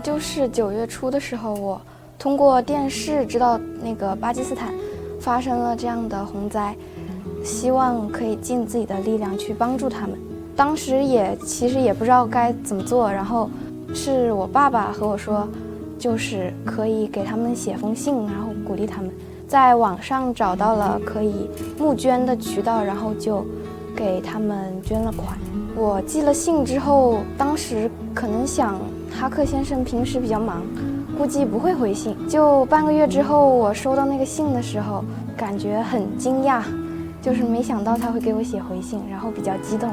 就是9月初的时候，我通过电视知道那个巴基斯坦发生了这样的洪灾，希望可以尽自己的力量去帮助他们。当时其实也不知道该怎么做，然后是我爸爸和我说，就是可以给他们写封信，然后鼓励他们。在网上找到了可以募捐的渠道，然后就给他们捐了款。我寄了信之后，当时可能想哈克先生平时比较忙，估计不会回信。就半个月之后，我收到那个信的时候，感觉很惊讶，就是没想到他会给我写回信，然后比较激动。